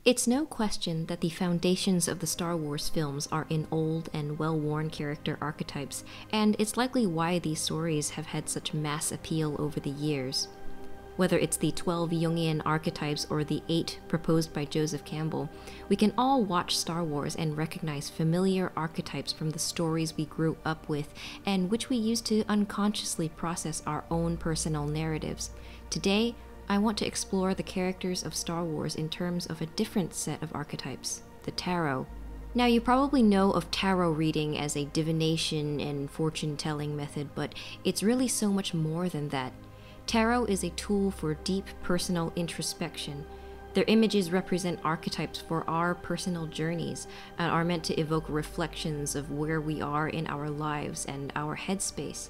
It's no question that the foundations of the Star Wars films are in old and well-worn character archetypes, and it's likely why these stories have had such mass appeal over the years. Whether it's the 12 Jungian archetypes or the 8 proposed by Joseph Campbell, we can all watch Star Wars and recognize familiar archetypes from the stories we grew up with and which we use to unconsciously process our own personal narratives. Today, I want to explore the characters of Star Wars in terms of a different set of archetypes, the tarot. Now, you probably know of tarot reading as a divination and fortune-telling method, but it's really so much more than that. Tarot is a tool for deep personal introspection. Their images represent archetypes for our personal journeys and are meant to evoke reflections of where we are in our lives and our headspace.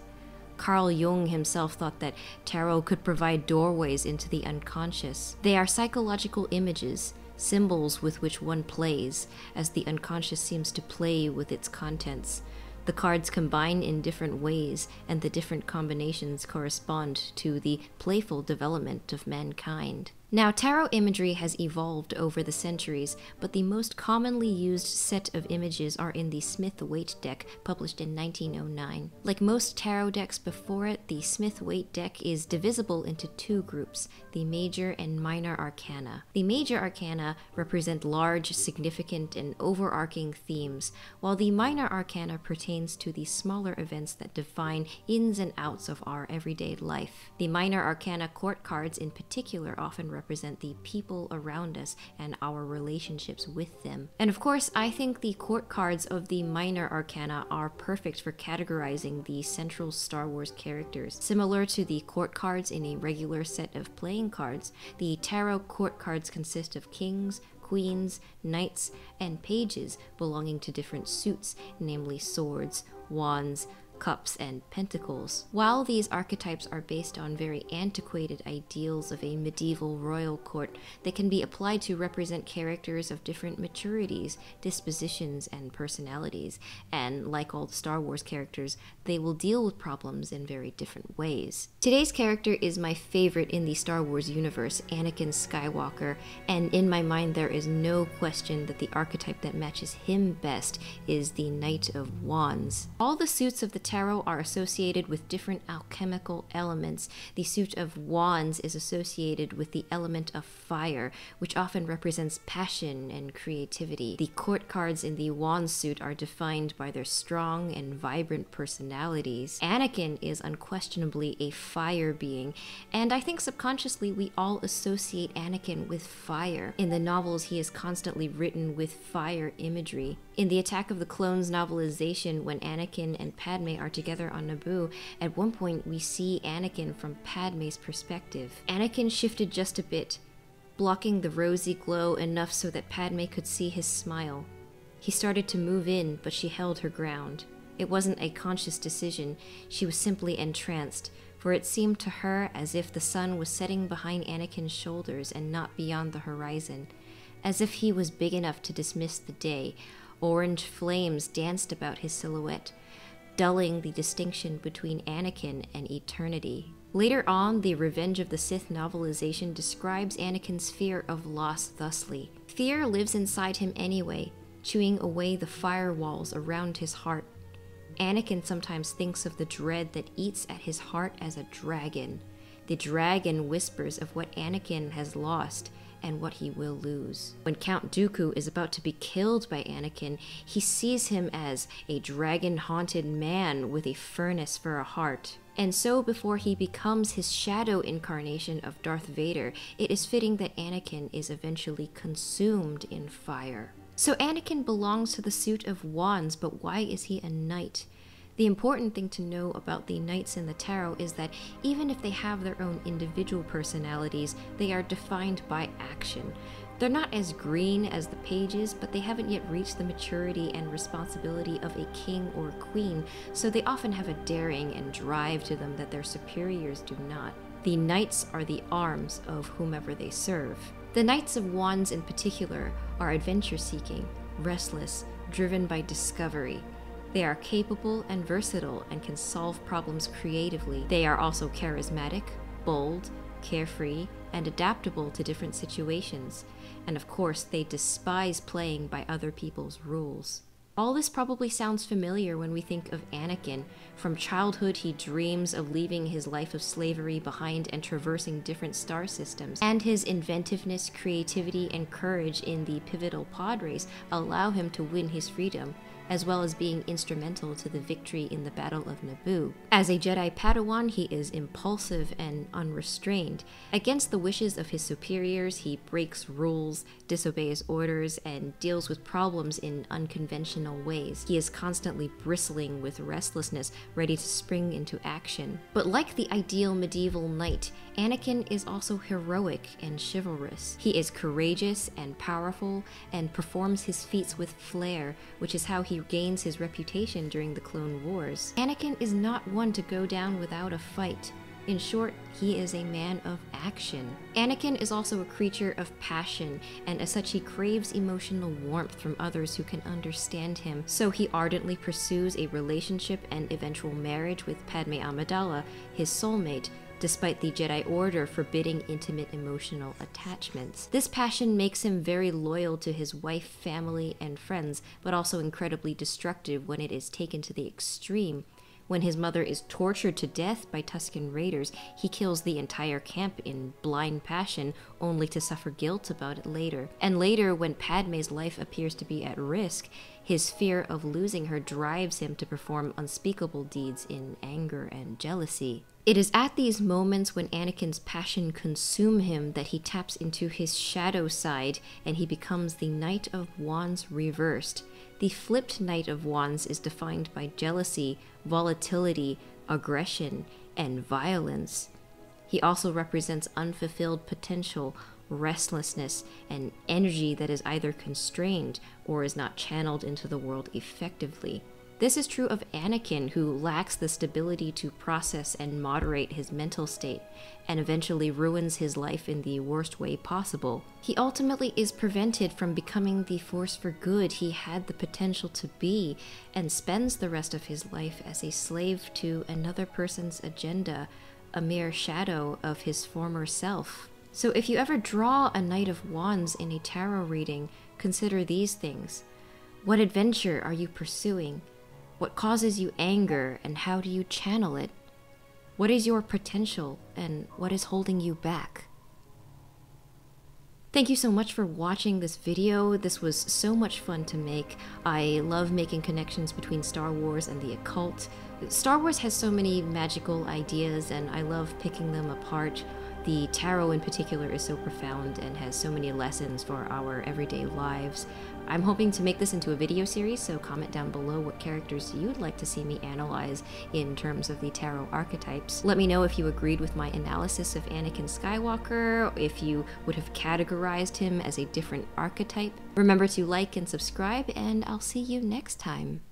Carl Jung himself thought that tarot could provide doorways into the unconscious. They are psychological images, symbols with which one plays, as the unconscious seems to play with its contents. The cards combine in different ways, and the different combinations correspond to the playful development of mankind. Now, tarot imagery has evolved over the centuries, but the most commonly used set of images are in the Smith-Waite deck, published in 1909. Like most tarot decks before it, the Smith-Waite deck is divisible into two groups, the Major and Minor Arcana. The Major Arcana represent large, significant, and overarching themes, while the Minor Arcana pertains to the smaller events that define ins and outs of our everyday life. The Minor Arcana court cards in particular often represent the people around us and our relationships with them. And of course, I think the court cards of the Minor Arcana are perfect for categorizing the central Star Wars characters. Similar to the court cards in a regular set of playing cards, the tarot court cards consist of kings, queens, knights, and pages belonging to different suits, namely swords, wands, cups, and pentacles. While these archetypes are based on very antiquated ideals of a medieval royal court, they can be applied to represent characters of different maturities, dispositions, and personalities, and like all the Star Wars characters, they will deal with problems in very different ways. Today's character is my favorite in the Star Wars universe, Anakin Skywalker, and in my mind there is no question that the archetype that matches him best is the Knight of Wands. All the suits of the tarot are associated with different alchemical elements. The suit of wands is associated with the element of fire, which often represents passion and creativity. The court cards in the wand suit are defined by their strong and vibrant personalities. Anakin is unquestionably a fire being, and I think subconsciously we all associate Anakin with fire. In the novels, he is constantly written with fire imagery. In the Attack of the Clones novelization, when Anakin and Padme are together on Naboo, at one point we see Anakin from Padme's perspective. Anakin shifted just a bit, blocking the rosy glow enough so that Padme could see his smile. He started to move in, but she held her ground. It wasn't a conscious decision, she was simply entranced, for it seemed to her as if the sun was setting behind Anakin's shoulders and not beyond the horizon, as if he was big enough to dismiss the day. Orange flames danced about his silhouette, dulling the distinction between Anakin and eternity. Later on, the Revenge of the Sith novelization describes Anakin's fear of loss thusly. Fear lives inside him anyway, chewing away the firewalls around his heart. Anakin sometimes thinks of the dread that eats at his heart as a dragon. The dragon whispers of what Anakin has lost and what he will lose. When Count Dooku is about to be killed by Anakin, he sees him as a dragon-haunted man with a furnace for a heart. And so before he becomes his shadow incarnation of Darth Vader, it is fitting that Anakin is eventually consumed in fire. So Anakin belongs to the suit of wands, but why is he a knight? The important thing to know about the knights in the tarot is that even if they have their own individual personalities, they are defined by action. They're not as green as the pages, but they haven't yet reached the maturity and responsibility of a king or queen, so they often have a daring and drive to them that their superiors do not. The knights are the arms of whomever they serve. The Knights of Wands in particular are adventure-seeking, restless, driven by discovery. They are capable and versatile and can solve problems creatively. They are also charismatic, bold, carefree, and adaptable to different situations. And of course, they despise playing by other people's rules. All this probably sounds familiar when we think of Anakin. From childhood, he dreams of leaving his life of slavery behind and traversing different star systems. And his inventiveness, creativity, and courage in the pivotal pod race allow him to win his freedom, as well as being instrumental to the victory in the Battle of Naboo. As a Jedi Padawan, he is impulsive and unrestrained. Against the wishes of his superiors, he breaks rules, disobeys orders, and deals with problems in unconventional ways. He is constantly bristling with restlessness, ready to spring into action. But like the ideal medieval knight, Anakin is also heroic and chivalrous. He is courageous and powerful, and performs his feats with flair, which is how he gains his reputation during the Clone Wars. Anakin is not one to go down without a fight. In short, he is a man of action. Anakin is also a creature of passion, and as such he craves emotional warmth from others who can understand him, so he ardently pursues a relationship and eventual marriage with Padme Amidala, his soulmate, despite the Jedi Order forbidding intimate emotional attachments. This passion makes him very loyal to his wife, family, and friends, but also incredibly destructive when it is taken to the extreme. When his mother is tortured to death by Tusken Raiders, he kills the entire camp in blind passion, only to suffer guilt about it later. And later, when Padme's life appears to be at risk, his fear of losing her drives him to perform unspeakable deeds in anger and jealousy. It is at these moments when Anakin's passion consumes him that he taps into his shadow side and he becomes the Knight of Wands reversed. The flipped Knight of Wands is defined by jealousy, volatility, aggression, and violence. He also represents unfulfilled potential, restlessness, and energy that is either constrained or is not channeled into the world effectively. This is true of Anakin, who lacks the stability to process and moderate his mental state, and eventually ruins his life in the worst way possible. He ultimately is prevented from becoming the force for good he had the potential to be, and spends the rest of his life as a slave to another person's agenda, a mere shadow of his former self. So if you ever draw a Knight of Wands in a tarot reading, consider these things. What adventure are you pursuing? What causes you anger, and how do you channel it? What is your potential, and what is holding you back? Thank you so much for watching this video. This was so much fun to make. I love making connections between Star Wars and the occult. Star Wars has so many magical ideas, and I love picking them apart. The tarot in particular is so profound and has so many lessons for our everyday lives. I'm hoping to make this into a video series, so comment down below what characters you'd like to see me analyze in terms of the tarot archetypes. Let me know if you agreed with my analysis of Anakin Skywalker, if you would have categorized him as a different archetype. Remember to like and subscribe, and I'll see you next time.